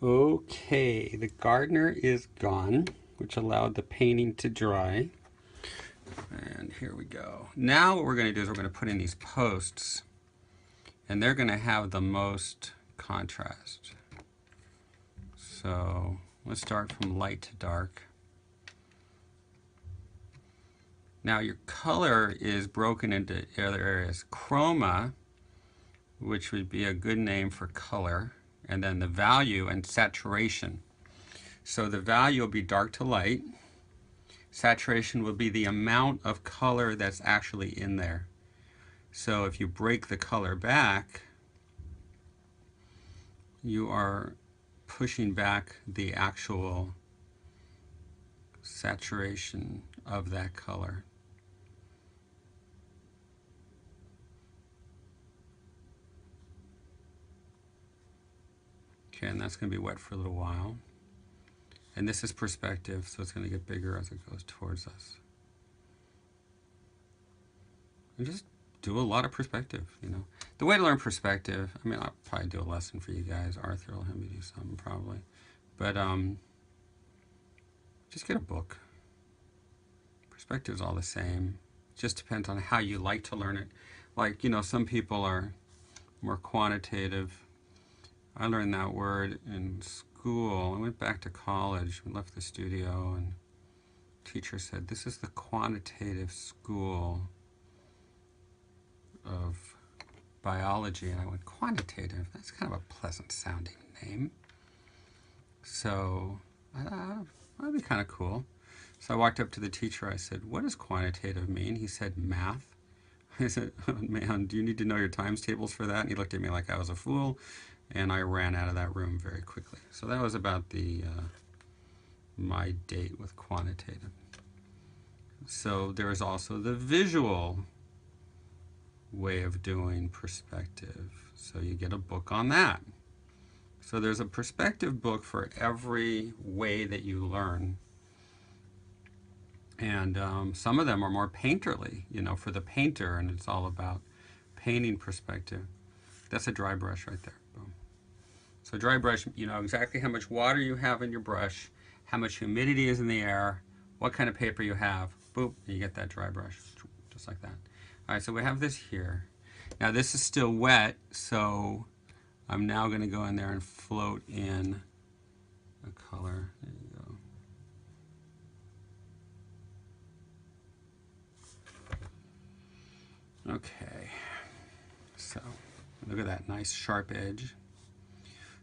Okay, the gardener is gone, which allowed the painting to dry. And here we go. Now what we're going to do is we're going to put in these posts, and they're going to have the most contrast. So let's start from light to dark. Now your color is broken into other areas. Chroma, which would be a good name for color, and then the value and saturation. So the value will be dark to light. Saturation will be the amount of color that's actually in there. So if you break the color back, you are pushing back the actual saturation of that color. Okay, and that's going to be wet for a little while. And this is perspective, so it's going to get bigger as it goes towards us. And just do a lot of perspective, you know. The way to learn perspective, I mean, I'll probably do a lesson for you guys. Arthur will have me do something probably. But just get a book. Perspective is all the same. It just depends on how you like to learn it. Like, you know, some people are more quantitative. I learned that word in school. I went back to college. We left the studio, and the teacher said, "This is the quantitative school of biology." And I went, "Quantitative? That's kind of a pleasant sounding name." So that'd be kind of cool. So I walked up to the teacher. I said, "What does quantitative mean?" He said, "Math." I said, "Oh, man, do you need to know your times tables for that?" And he looked at me like I was a fool, and I ran out of that room very quickly. So that was about my date with quantitative. So there is also the visual way of doing perspective. So you get a book on that. So there's a perspective book for every way that you learn. And some of them are more painterly, you know, for the painter, and it's all about painting perspective. That's a dry brush right there. Boom. So dry brush, you know exactly how much water you have in your brush, how much humidity is in the air, what kind of paper you have. Boop, and you get that dry brush, just like that. All right, so we have this here. Now this is still wet, so I'm now going to go in there and float in a color. There you go. Okay, so look at that nice sharp edge.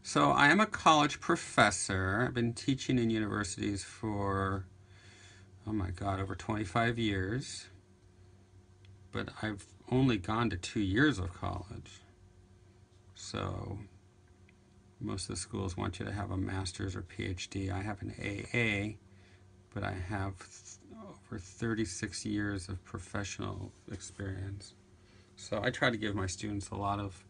So I am a college professor. I've been teaching in universities for, oh my God, over 25 years. But I've only gone to 2 years of college. So most of the schools want you to have a master's or PhD. I have an AA, but I have over 36 years of professional experience. So I try to give my students a lot of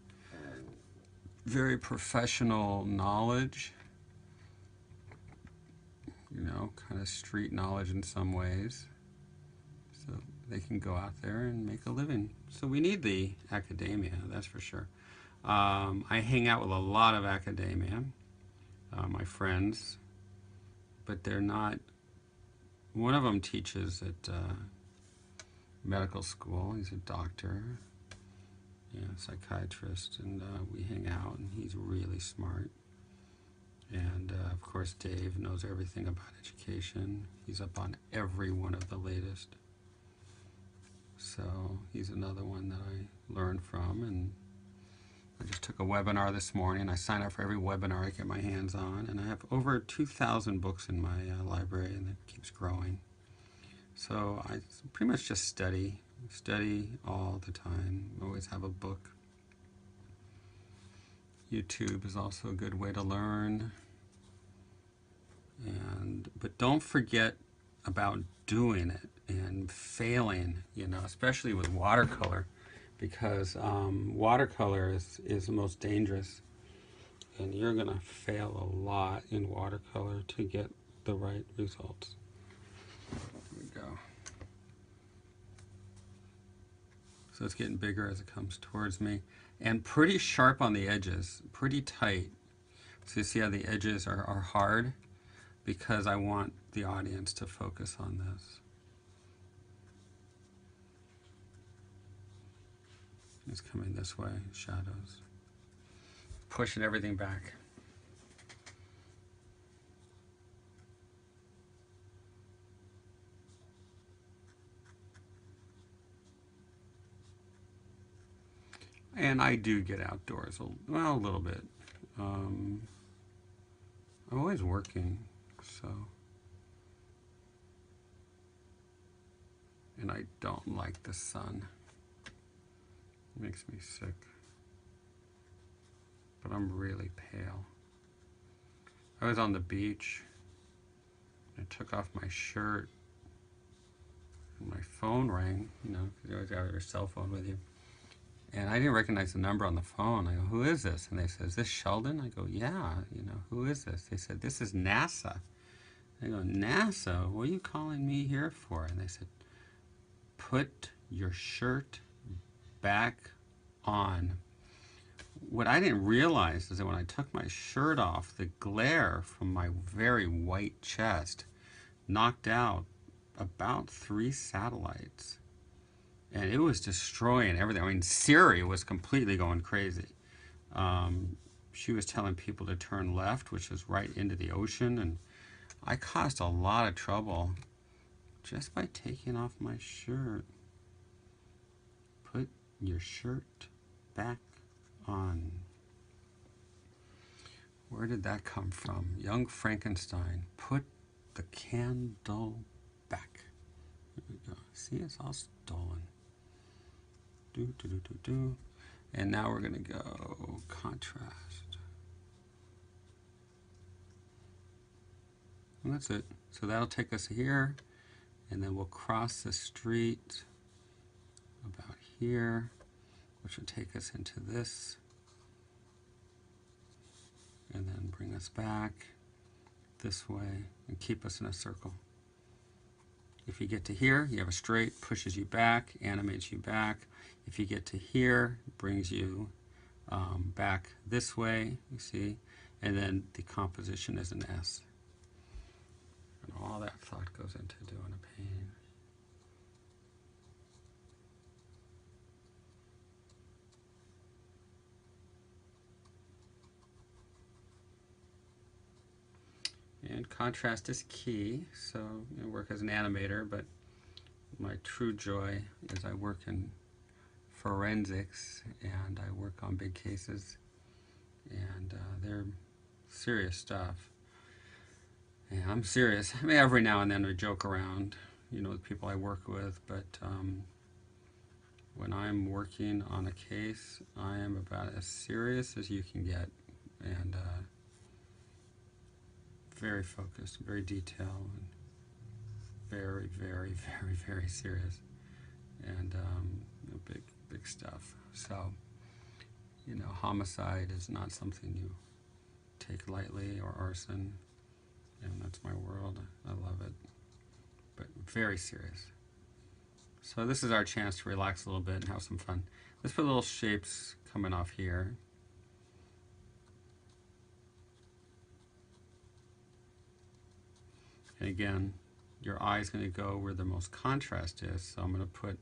very professional knowledge, you know, kind of street knowledge in some ways, so they can go out there and make a living. So we need the academia, that's for sure. I hang out with a lot of academia, my friends, but they're not, one of them teaches at medical school. He's a doctor, yeah, psychiatrist, and we hang out, and he's really smart. And of course, Dave knows everything about education. He's up on every one of the latest. So he's another one that I learned from. And I just took a webinar this morning. I sign up for every webinar I get my hands on. And I have over 2,000 books in my library, and it keeps growing. So I pretty much just study all the time. Always have a book. YouTube is also a good way to learn. But don't forget about doing it and failing, you know, especially with watercolor, because watercolor is the most dangerous, and you're gonna fail a lot in watercolor to get the right results. Here we go. So it's getting bigger as it comes towards me, and pretty sharp on the edges, pretty tight. So you see how the edges are hard? Because I want the audience to focus on this. It's coming this way, shadows. Pushing everything back. And I do get outdoors, well, a little bit. I'm always working, so. And I don't like the sun. It makes me sick. But I'm really pale. I was on the beach. I took off my shirt. And my phone rang, you know, because you always have your cell phone with you. And I didn't recognize the number on the phone. I go, who is this? And they said, is this Sheldon? I go, yeah, you know, who is this? They said, this is NASA. I go, NASA? What are you calling me here for? And they said, put your shirt back on. What I didn't realize is that when I took my shirt off, the glare from my very white chest knocked out about 3 satellites. And it was destroying everything. I mean, Siri was completely going crazy. She was telling people to turn left, which was right into the ocean. And I caused a lot of trouble just by taking off my shirt. Put your shirt back on. Where did that come from? Young Frankenstein. Put the candle back. There we go. See, it's all stolen. Do. And now we're going to go contrast. And that's it. So that'll take us here. And then we'll cross the street about here, which will take us into this. And then bring us back this way and keep us in a circle. If you get to here, you have a straight, pushes you back, animates you back. If you get to here, it brings you back this way, you see, and then the composition is an S. And all that thought goes into doing a painting. And contrast is key, so I work as an animator, but my true joy is I work in forensics and I work on big cases, and they're serious stuff. And I'm serious. I mean, every now and then I joke around, you know, with people I work with, but when I'm working on a case, I am about as serious as you can get, and very focused, very detailed, and very, very, very, very serious, and big stuff. So, you know, homicide is not something you take lightly, or arson, and that's my world. I love it, but very serious. So this is our chance to relax a little bit and have some fun. Let's put little shapes coming off here. And again, your eye is going to go where the most contrast is, so I'm going to put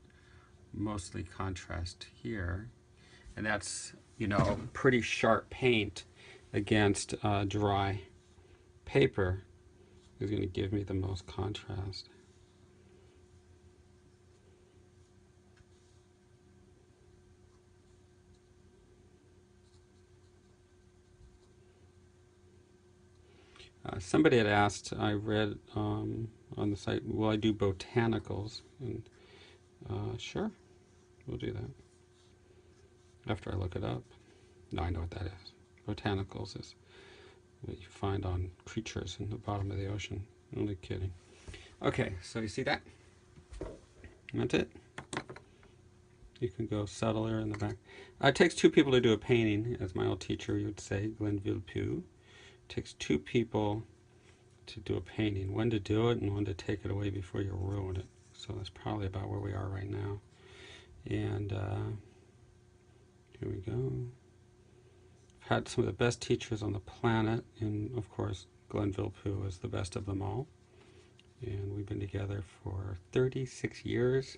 mostly contrast here. And that's, you know, pretty sharp paint against dry paper is going to give me the most contrast. Somebody had asked, I read on the site, will I do botanicals? And sure, we'll do that. After I look it up. No, I know what that is. Botanicals is what you find on creatures in the bottom of the ocean. Only kidding. Okay, so you see that? That's it. You can go subtler in the back. It takes 2 people to do a painting, as my old teacher would say, Glenn Villepue. It takes 2 people to do a painting. One to do it and one to take it away before you ruin it. So that's probably about where we are right now. And here we go. I've had some of the best teachers on the planet, and of course Glenville Pooh is the best of them all. And we've been together for 36 years,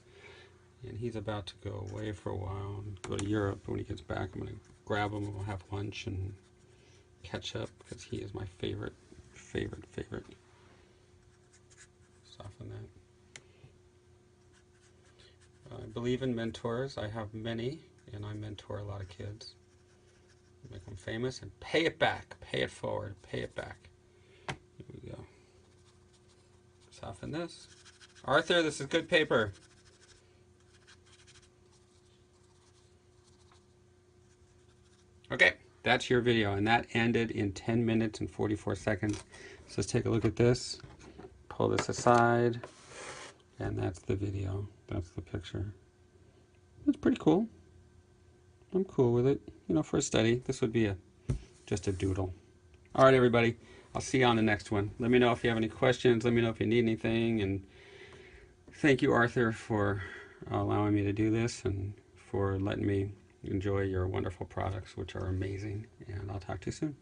and he's about to go away for a while and go to Europe. When he gets back, I'm going to grab him and we'll have lunch and catch up, because he is my favorite. Soften that. I believe in mentors. I have many, and I mentor a lot of kids. Make them famous and pay it back. Pay it forward. Pay it back. Here we go. Soften this. Arthur, this is good paper. Okay, that's your video, and that ended in 10 minutes and 44 seconds. So let's take a look at this. Pull this aside, and that's the video. That's the picture. It's pretty cool. I'm cool with it. You know, for a study, this would be just a doodle. All right, everybody. I'll see you on the next one. Let me know if you have any questions. Let me know if you need anything. And thank you, Arthur, for allowing me to do this and for letting me enjoy your wonderful products, which are amazing. And I'll talk to you soon.